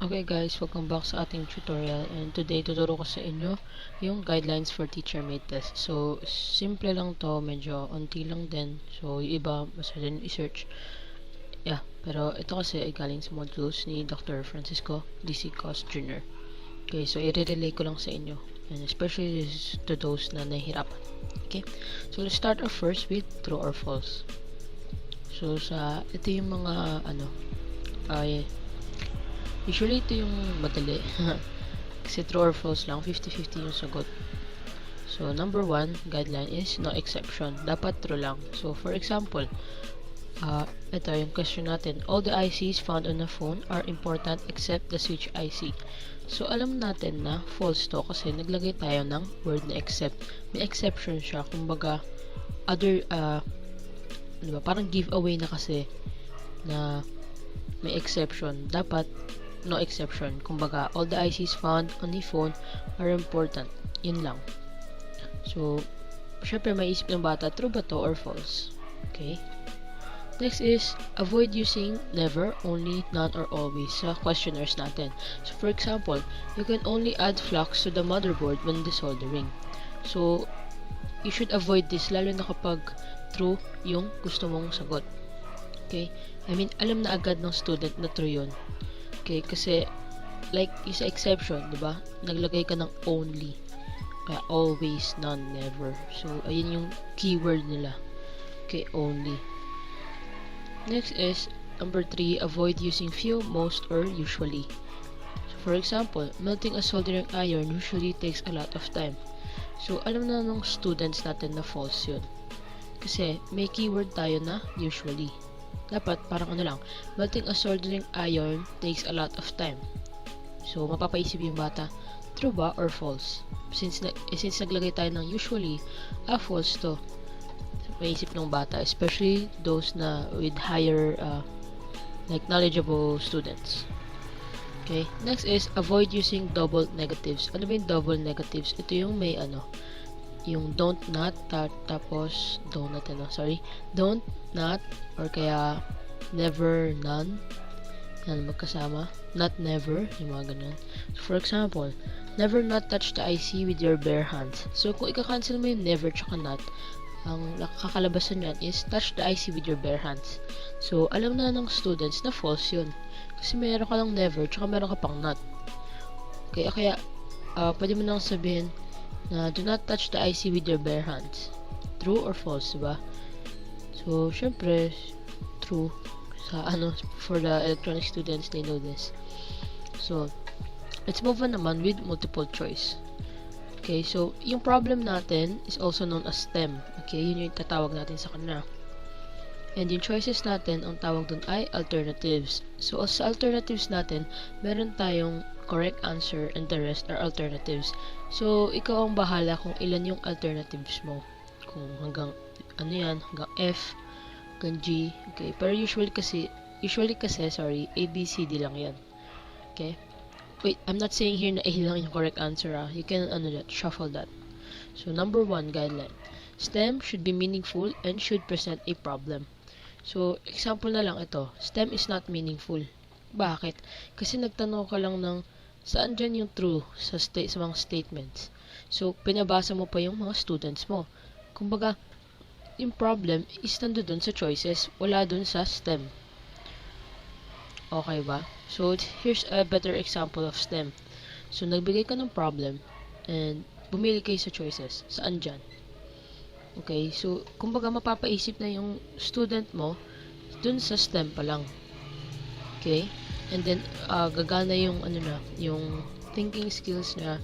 Okay guys, welcome back sa ating tutorial, and today tuturo ko sa inyo yung guidelines for teacher made test. So, simple lang to, medyo onti lang din. So, yung iba, masaya din i-search. Yeah, pero ito kasi ay galing sa modules ni Dr. Francisco D.C. Cos Jr. Okay, so i-relay ko lang sa inyo, and especially to those na nahihirapan. Okay, so let's start off first with true or false. So, ito yung mga ay usually ito yung madali. Kasi true or false lang, 50-50 yung sagot. So, number 1 guideline is no exception. Dapat true lang. So, for example, ito yung question natin. All the ICs found on a phone are important except the switch IC. So, alam natin na false to kasi naglagay tayo ng word na except. May exception siya. Kumbaga, other, diba, parang giveaway na kasi na may exception. Dapat no exception. Kumbaga, all the ICs found on the phone are important. Yun lang. So, syempre may isip ng bata, true ba to or false? Okay. Next is, avoid using never, only, none, or always sa questionnaires natin. So, for example, you can only add flux to the motherboard when desoldering. So, you should avoid this lalo na kapag true yung gusto mong sagot. Okay? I mean, alam na agad ng student na true yun. Okay, kasi like isa exception, 'di ba? Naglagay ka ng only. Kaya always, none, never. So ayun yung keyword nila. Okay, only. Next is number 3, avoid using few, most, or usually. So for example, melting a soldering iron usually takes a lot of time. So alam na ng students natin na false 'yun. Kasi may keyword tayo na usually. Dapat parang lang, melting a soldering iron takes a lot of time. So, mapapaisip yung bata, true ba or false? Since naglagay tayo ng usually, false to. So, maisip ng bata, especially those na with higher, like knowledgeable students. Okay, next is, avoid using double negatives. Ano ba yung double negatives? Ito yung may yung don't not tapos don't not or kaya never, none yan magkasama, not never, yung mga ganun. So for example, never not touch the IC with your bare hands. So kung ika-cancel mo yung never tsaka not, ang nakakalabasan yan is touch the IC with your bare hands. So alam na ng students na false yun kasi meron ka lang never tsaka meron ka pang not. Okay, kaya pwede mo nang sabihin na do not touch the IC with your bare hands. True or false, diba? So, syempre, true. For the electronic students, they know this. So, let's move on naman with multiple choice. Okay, so, yung problem natin is also known as STEM. Okay, yun yung tatawag natin sa kanila. And yung choices natin, ang tawag dun ay alternatives. So, sa alternatives natin, meron tayong correct answer and the rest are alternatives. So, ikaw ang bahala kung ilan yung alternatives mo. Kung hanggang, hanggang F, hanggang G. Okay, pero usually kasi, A, B, C, D lang yan. Okay? Wait, I'm not saying here na A lang yung correct answer, You can, shuffle that. So, number 1 guideline. STEM should be meaningful and should present a problem. So, example na lang ito. STEM is not meaningful. Bakit? Kasi nagtanong ka lang ng saan dyan yung true sa mga statements. So, pinabasa mo pa yung mga students mo. Kumbaga, yung problem is nandun dun sa choices, wala dun sa STEM. Okay ba? So, here's a better example of STEM. So, nagbigay ka ng problem and bumili kayo sa choices. Saan dyan? Okay, so, kumbaga mapapaisip na yung student mo dun sa STEM pa lang. Okay? And then, gagana yung, yung thinking skills niya,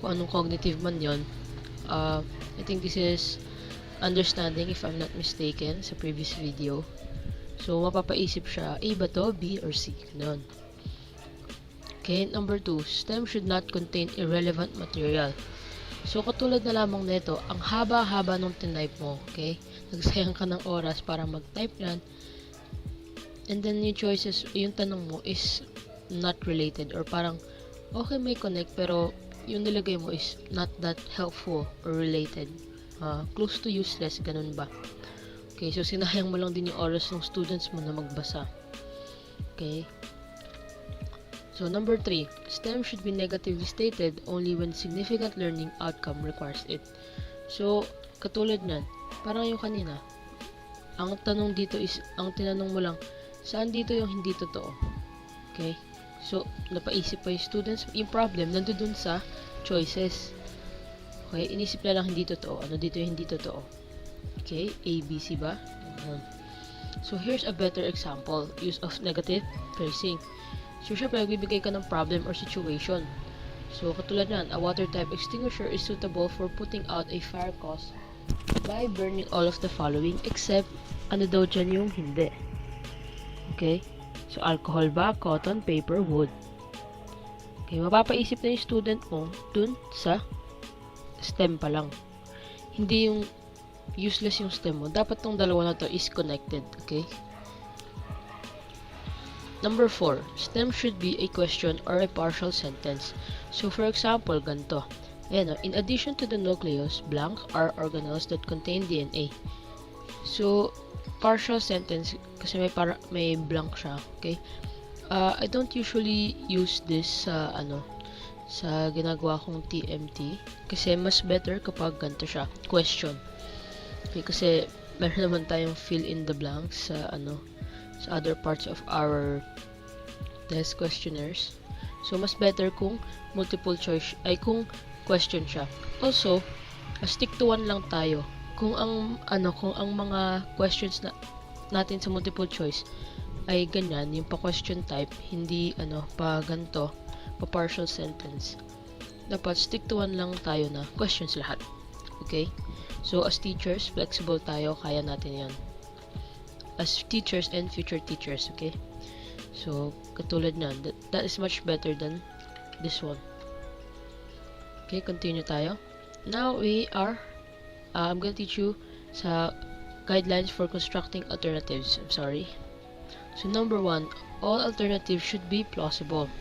kung anong cognitive man yon. I think this is understanding, if I'm not mistaken, sa previous video. So, mapapaisip siya, A ba to, B, or C? Ganun. Okay, number 2, STEM should not contain irrelevant material. So, katulad na lamang nito, ang haba-haba nung tinype mo, okay? Nagsayang ka ng oras para mag-type yan. And then, yung choices, yung tanong mo is not related. Or parang, okay, may connect, pero yung nilagay mo is not that helpful or related. Close to useless, ganun ba? Okay, so sinayang mo lang din yung oras ng students mo na magbasa. Okay? So, number 3, STEM should be negatively stated only when significant learning outcome requires it. So, katulad nan, parang yung kanina, ang tanong dito is, ang tinanong mo lang, saan dito yung hindi totoo? Okay? So, napaisip pa yung students, yung problem, nandun sa choices. Okay? Inisip na lang hindi totoo. Ano dito yung hindi totoo? Okay? A, B, C ba? So, here's a better example. Use of negative phrasing. So, syempre, nagbibigay ka ng problem or situation. So, katulad nan, a water type extinguisher is suitable for putting out a fire caused by burning all of the following except, ano daw dyan yung hindi. Okay? So, alcohol ba, cotton, paper, wood. Okay, mapapaisip na yung student mo dun sa STEM pa lang. Hindi yung useless yung STEM mo. Dapat tong dalawa na to is connected. Okay? Number 4, STEM should be a question or a partial sentence. So, for example, ganito. Ayan, in addition to the nucleus, blank are organelles that contain DNA. So, partial sentence, kasi may blank siya, okay? I don't usually use this sa, sa ginagawa kong TMT, kasi mas better kapag ganito siya, question. Okay, kasi meron naman tayong fill in the blanks sa, sa other parts of our test questionnaires. So, mas better kung multiple choice, kung question siya. Also, stick to one lang tayo. Kung ang mga questions natin sa multiple choice ay ganyan, yung pa question type, hindi pa ganito, pa partial sentence. Dapat stick to one lang tayo na questions lahat. Okay? So, as teachers, flexible tayo, kaya natin yan. As teachers and future teachers, okay? So, katulad na, that is much better than this one. Okay, continue tayo. Now, I'm gonna teach you sa guidelines for constructing alternatives. I'm sorry. So, number 1, all alternatives should be plausible.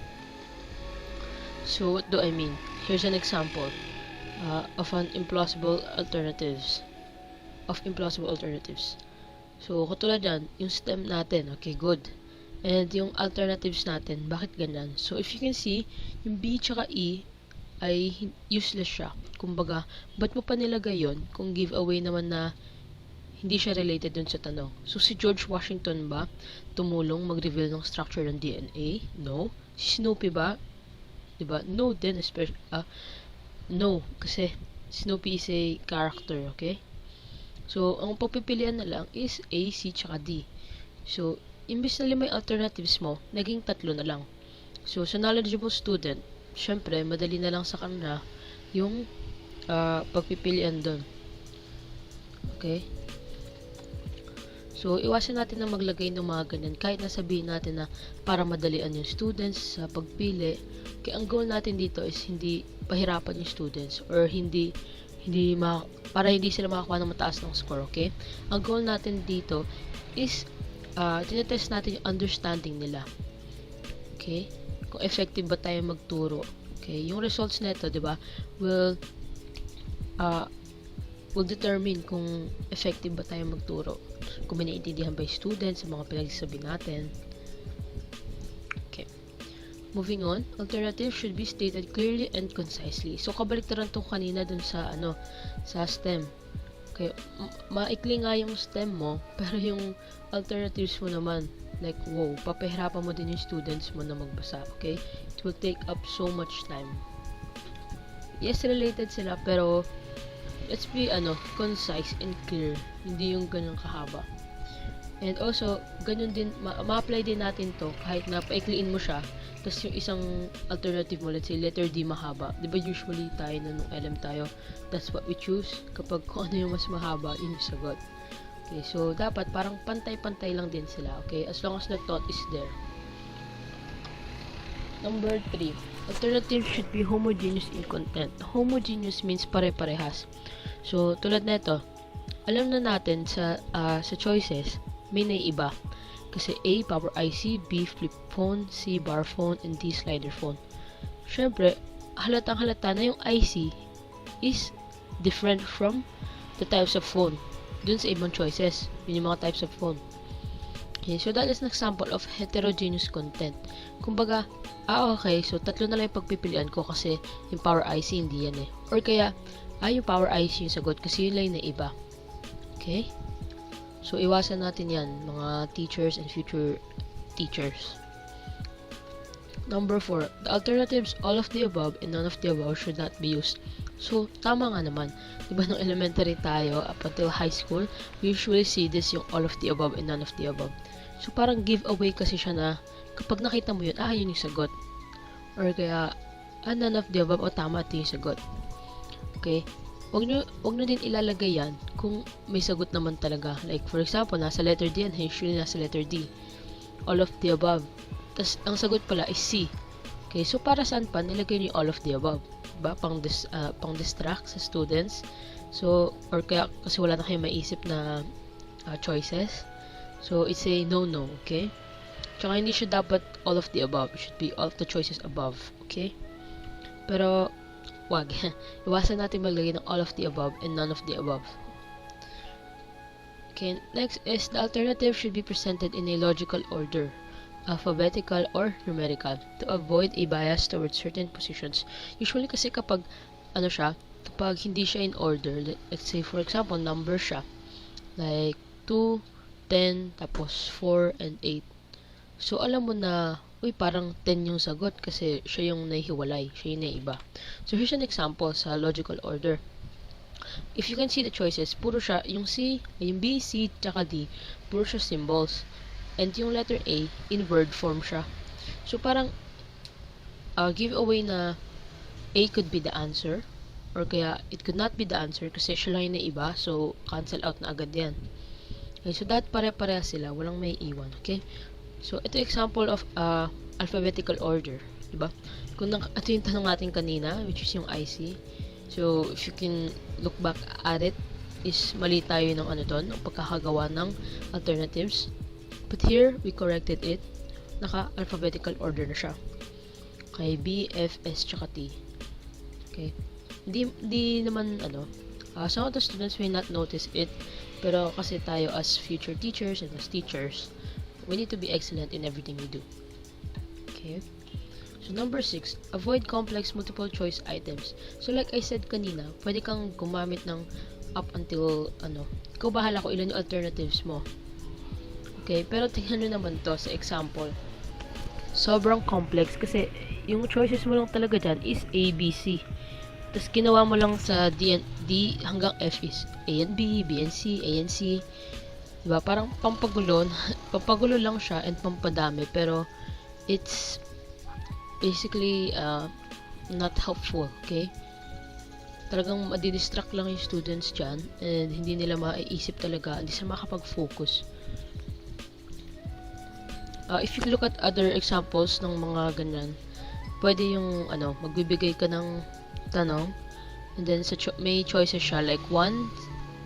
So, what do I mean? Here's an example of implausible alternatives. So, katulad yan, yung STEM natin, okay, good. And yung alternatives natin, bakit ganyan? So, if you can see, yung B tsaka E ay useless siya. Kumbaga, ba't mo pa nilagay yun kung giveaway naman na hindi siya related dun sa tanong? So, si George Washington ba tumulong mag-reveal ng structure ng DNA? No. Si Snoopy ba? Diba? No din, no. Kasi, Snoopy is a character, okay? So, ang pagpipilian na lang is A, C, tsaka D. So, imbis na 5 alternatives mo, naging 3 na lang. So, sa knowledgeable student, syempre, madali na lang sa kanila yung pagpipilian doon. Okay? So, iwasan natin na maglagay ng mga ganyan. Kahit nasabihin natin na para madalian yung students sa pagpili. Kaya ang goal natin dito is hindi pahirapan yung students or para hindi sila makakuha ng mataas ng score, okay? Ang goal natin dito is tinetest natin yung understanding nila. Okay? Kung effective ba tayo magturo. Okay? Yung results nito, 'di ba? Will determine kung effective ba tayo magturo. Kung may naiintindihan ba yung students sa mga pinagsasabi natin. Okay. Moving on, alternatives should be stated clearly and concisely. So, kabaliktaran tong kanina dun sa sa STEM. Okay, maikli nga yung STEM mo, pero yung alternatives mo naman, like, wow, papahirapan mo din yung students mo na magbasa, okay? It will take up so much time. Yes, related sila, pero let's be, concise and clear. Hindi yung ganun kahaba. And also, ganun din, ma-apply din natin to, kahit na paikliin mo siya, tapos yung isang alternative mo, let's say, letter D mahaba. Diba usually tayo na nung LM tayo, that's what we choose. Kapag kung ano yung mas mahaba, yun yung sagot. Okay, so dapat parang pantay-pantay lang din sila, okay? As long as the thought is there. Number 3, alternatives should be homogeneous in content. Homogeneous means pare-parehas. So, tulad nito, alam na natin sa choices, may naiiba. Kasi A, power IC, B, flip phone, C, bar phone, and D, slider phone. Siyempre, halatang-halata na yung IC is different from the types of phone. Dun sa ibang choices, yun yung mga types of phone. Okay, so that is an example of heterogeneous content. Kumbaga, okay, so tatlo na lang yung pagpipilian ko kasi yung power IC hindi yan eh. Or kaya, yung power IC yung sagot kasi yun lang yung naiba. Okay? So, iwasan natin yan, mga teachers and future teachers. Number 4, the alternatives all of the above and none of the above should not be used. So, tama nga naman. Diba nung elementary tayo, up until high school, we usually see this yung all of the above and none of the above. So, parang giveaway kasi siya na kapag nakita mo yun, yun yung sagot. Or kaya, none of the above, tama, ito yung sagot. Okay? Huwag nyo din ilalagay yan kung may sagot naman talaga. Like, for example, nasa letter D yan, usually nasa letter D. All of the above. Tapos, ang sagot pala is C. Okay, so para saan pa nilagay niyo all of the above? Diba? Pang distract sa students. So, or kaya kasi wala na kayong maisip na choices. So, it's a no-no, okay? Tsaka hindi siya dapat all of the above. It should be all of the choices above, okay? Pero, wag. Iwasan natin maglagay ng all of the above and none of the above. Okay, next is the alternative should be presented in a logical order, alphabetical or numerical, to avoid a bias towards certain positions. Usually kasi kapag kapag hindi siya in order, let's say for example, number siya, like 2, 10, tapos 4 and 8. So alam mo na, parang 10 yung sagot kasi siya yung nahihiwalay, siya yung naiba. So here's an example sa logical order. If you can see the choices, puro siya, yung B, C, tsaka D, puro siya symbols. And yung letter A, in word form siya. So parang, giveaway na A could be the answer, or kaya it could not be the answer kasi siya lang yung naiba, so cancel out na agad yan. Okay, so that pare-pareha sila, walang may iwan, okay? So, ito example of alphabetical order, diba? Ito yung tanong natin kanina, which is yung IC. So, if you can look back at it, is mali tayo ng ng pagkakagawa ng alternatives. But here, we corrected it. Naka-alphabetical order na siya. Okay, B, F, S, tsaka T. Okay. Hindi naman, some of the students may not notice it, pero kasi tayo as future teachers and as teachers, we need to be excellent in everything we do. Okay. So, number 6, avoid complex multiple choice items. So, like I said kanina, pwede kang gumamit ng up until, ikaw bahala kung ilan yung alternatives mo. Okay, pero tingnan nyo naman to sa example. Sobrang complex kasi yung choices mo lang talaga dyan is A, B, C. Tapos ginawa mo lang sa D hanggang F is A and B, B and C, A and C. Diba? Parang pampagulo lang siya and pampadami, pero it's basically not helpful, okay? Talagang madidistract lang yung students dyan and hindi nila maiisip talaga, hindi sila makapag-focus. If you look at other examples ng mga ganyan, pwede yung magbibigay ka ng tanong and then may choices siya like 1,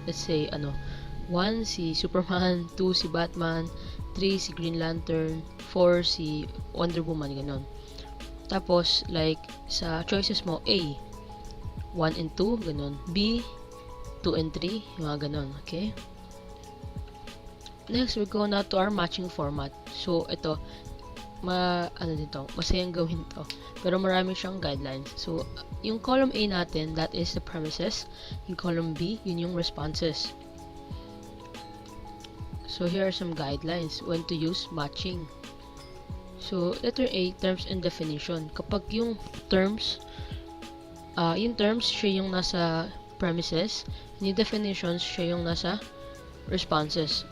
let's say 1 si Superman, 2 si Batman, 3 si Green Lantern, 4 si Wonder Woman, ganon. Tapos like sa choices mo, A 1 and 2, ganon, B 2 and 3, mga ganon, okay? Next, we go now to our matching format. So, ito, masayang gawin to. Pero marami siyang guidelines. So, yung column A natin, that is the premises. Yung column B, yun yung responses. So, here are some guidelines when to use matching. So, letter A, terms and definition. Kapag yung terms, siya yung nasa premises, yung definitions, siya yung nasa responses.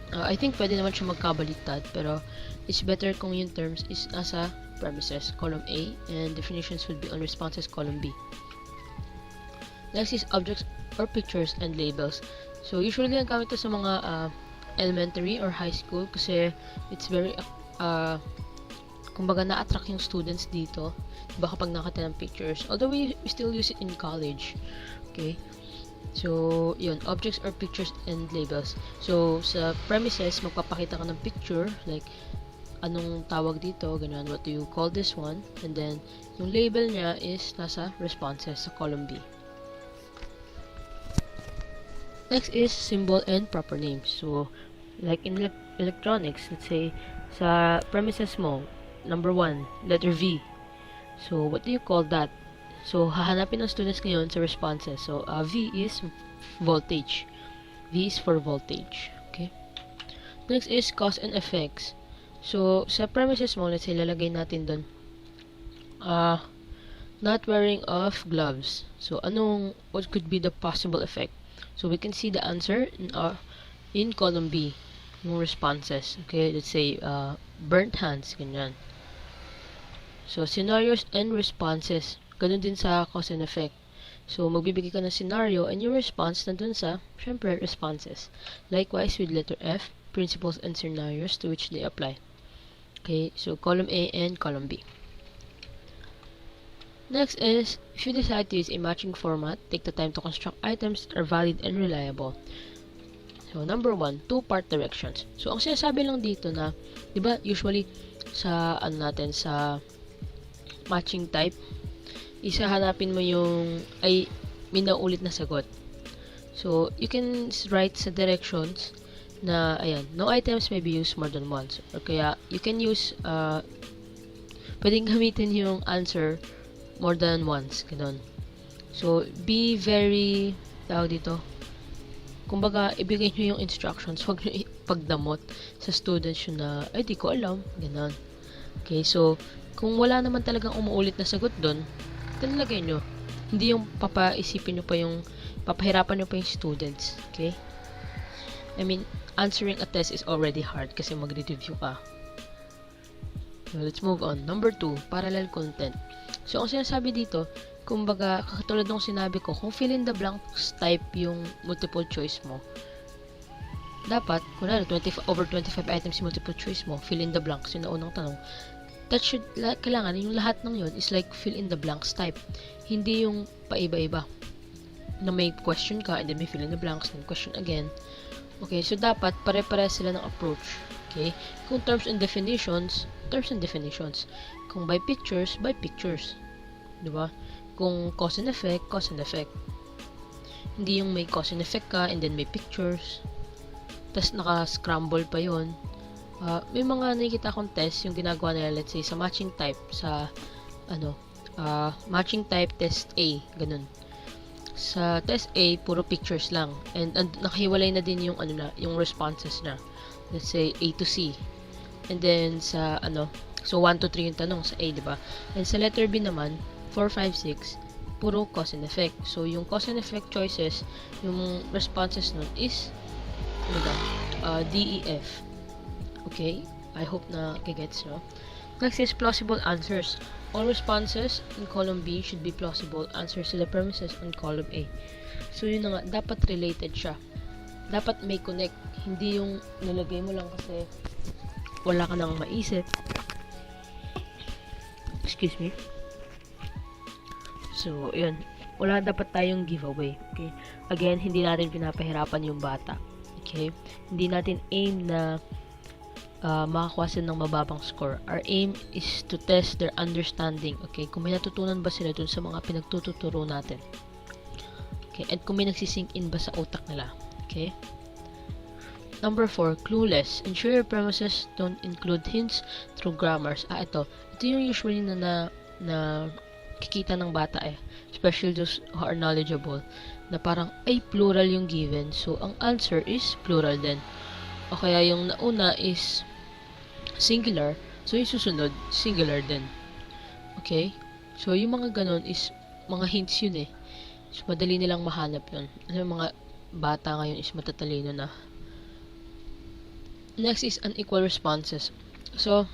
I think pwede naman siya magkabaliktad, pero it's better kung yung terms is nasa premises, column A, and definitions would be on responses, column B. Next is objects or pictures and labels. So, usually nagamit ito sa mga elementary or high school kasi it's very, kumbaga na-attract yung students dito. Diba kapag nakita ng pictures. Although we still use it in college. Okay? So, yun, objects or pictures and labels. So, sa premises, magpapakita ka ng picture, like, anong tawag dito, ganyan, what do you call this one, and then, yung label niya is nasa responses, sa column B. Next is symbol and proper names. So, like in electronics, let's say, sa premises mo, number 1, letter V. So, what do you call that? So, hahanapin ng students ngayon sa responses. So, V is voltage. V is for voltage. Okay? Next is cause and effects. So, sa premises mo, let's say, lalagay natin doon, not wearing of gloves. So, what could be the possible effect? So, we can see the answer in column B, yung responses. Okay, let's say, burnt hands, ganyan. So, scenarios and responses. Ganun din sa cause and effect. So, magbibigay ka ng scenario and yung response nandun sa, syempre, responses. Likewise, with letter F, principles and scenarios to which they apply. Okay, so column A and column B. Next is, if you decide to use a matching format, take the time to construct items that are valid and reliable. So, number 1, two-part directions. So, ang sinasabi lang dito na, di ba, usually, sa, sa matching type, isa hanapin mo yung, may naulit na sagot. So, you can write sa directions na, ayan, no items may be used more than once. Or kaya, you can use, pwedeng gamitin yung answer more than once. Ganun. So, be very, tawag dito, kumbaga, ibigay nyo yung instructions, huwag nyo ipagdamot sa students yun na, di ko alam. Ganun. Okay, so, kung wala naman talagang umuulit na sagot doon, talagay nyo. Hindi yung papaisipin nyo pa yung, papahirapan nyo pa yung students. Okay? I mean, answering a test is already hard kasi magre-review ka. So, let's move on. Number 2, parallel content. So, ang sinasabi dito, kumbaga, katulad ng sinabi ko, kung fill in the blanks type yung multiple choice mo, dapat, kunwari, over 25 items yung multiple choice mo, fill in the blanks, yung naunang tanong, kailangan, yung lahat ng yun is like fill in the blanks type. Hindi yung paiba-iba. Na may question ka, and then may fill in the blanks, then question again. Okay, so dapat pare-pare sila ng approach. Okay? Kung terms and definitions, terms and definitions. Kung by pictures, by pictures. Diba? Kung cause and effect, cause and effect. Hindi yung may cause and effect ka, and then may pictures. Tapos naka-scramble pa yon. May mga nakikita akong test yung ginagawa nila, let's say, sa matching type, sa, matching type test A, ganun. Sa test A, puro pictures lang. And nakahiwalay na din yung, yung responses na. Let's say, A to C. And then, sa, so 1 to 3 yung tanong sa A, diba? And sa letter B naman, 4, 5, 6, puro cause and effect. So, yung cause and effect choices, yung responses nun is, D, E, F. Okay? I hope na kagets, no? Next is plausible answers. All responses in column B should be plausible answers to the premises in column A. So, yun na nga, dapat related siya. Dapat may connect. Hindi yung nilagay mo lang kasi wala ka nang maisip. Excuse me. So, yun. Wala dapat tayong giveaway. Okay? Again, hindi natin pinapahirapan yung bata. Okay? Hindi natin aim na makakuha sila ng mababang score. Our aim is to test their understanding. Okay? Kung may natutunan ba sila dun sa mga pinagtuturo natin. Okay? And kung may nagsisink in ba sa utak nila. Okay? Number 4, clueless. Ensure your premises don't include hints through grammars. Ito yung usually na kikita ng bata especially those who are knowledgeable, na parang plural yung given. So, ang answer is plural din. O kaya yung nauna is singular, so yung susunod, singular din. Okay? So, yung mga ganon is mga hints yun So, madali nilang mahanap yun. Yung mga bata ngayon is matatalino na. Next is unequal responses. So,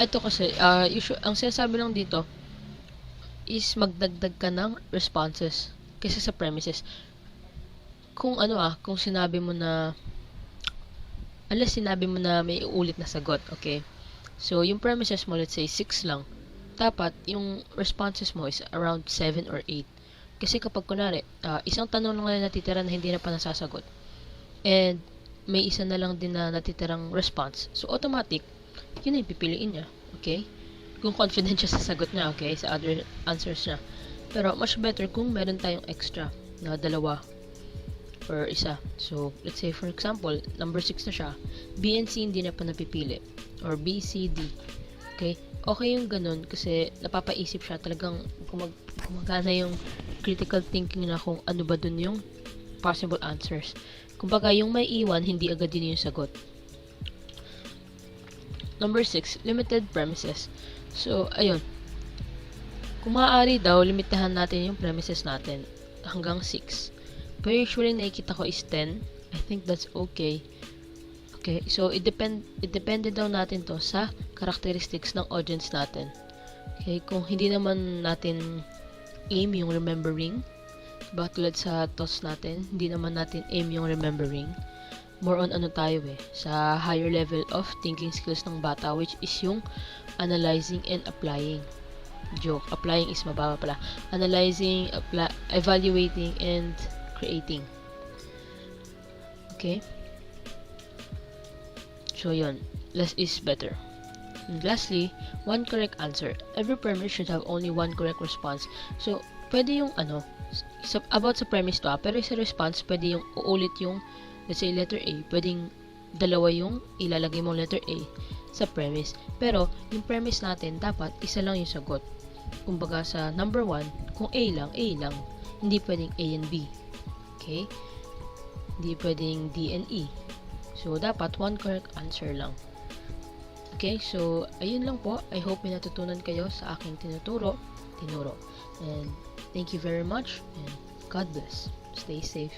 ito kasi, ang sinasabi lang dito is magdagdag ka ng responses kaysa sa premises. Kung kung sinabi mo na unless sinabi mo na may ulit na sagot, okay? So, yung premises mo, let's say, 6 lang. Dapat, yung responses mo is around 7 or 8. Kasi kapag kunwari, isang tanong lang na natitira na hindi na pa nasasagot. And, may isa na lang din na natitirang response. So, automatic, yun na yung pipiliin niya. Okay? Kung confident siya sa sagot niya, okay? Sa other answers niya. Pero, much better kung meron tayong extra na dalawa. or isa. So, let's say for example, number 6 na siya, B and C hindi na pa napipili, or B, C, D. Okay? Okay yung ganun kasi napapaisip siya talagang gumagana yung critical thinking na kung ano ba dun yung possible answers. Kumbaga, yung may iwan, hindi agad din yung sagot. Number 6, limited premises. So, ayun. Kung maaari daw, limitahan natin yung premises natin hanggang 6. Pero usually nakikita ko is 10. I think that's okay. Okay, so it depende daw natin to sa characteristics ng audience natin. Okay, kung hindi naman natin aim yung remembering, ba tulad sa TOS natin, hindi naman natin aim yung remembering. More on ano tayo sa higher level of thinking skills ng bata, which is yung analyzing and applying. Joke, applying is mababa pala. Analyzing, evaluating, and creating. Okay? So yun, less is better. And lastly, one correct answer. Every premise should have only one correct response. So, pwede yung about sa premise to pero sa response, pwede yung uulit yung, let's say letter A, pwedeng dalawa yung ilalagay mong letter A sa premise. Pero, yung premise natin, dapat isa lang yung sagot. Kumbaga sa number 1, kung A lang, A lang. Hindi pwedeng A and B. Okay? Hindi pwedeng D and E. So, dapat one correct answer lang. Okay, so, ayun lang po. I hope may natutunan kayo sa aking tinuro. And, thank you very much. And, God bless. Stay safe.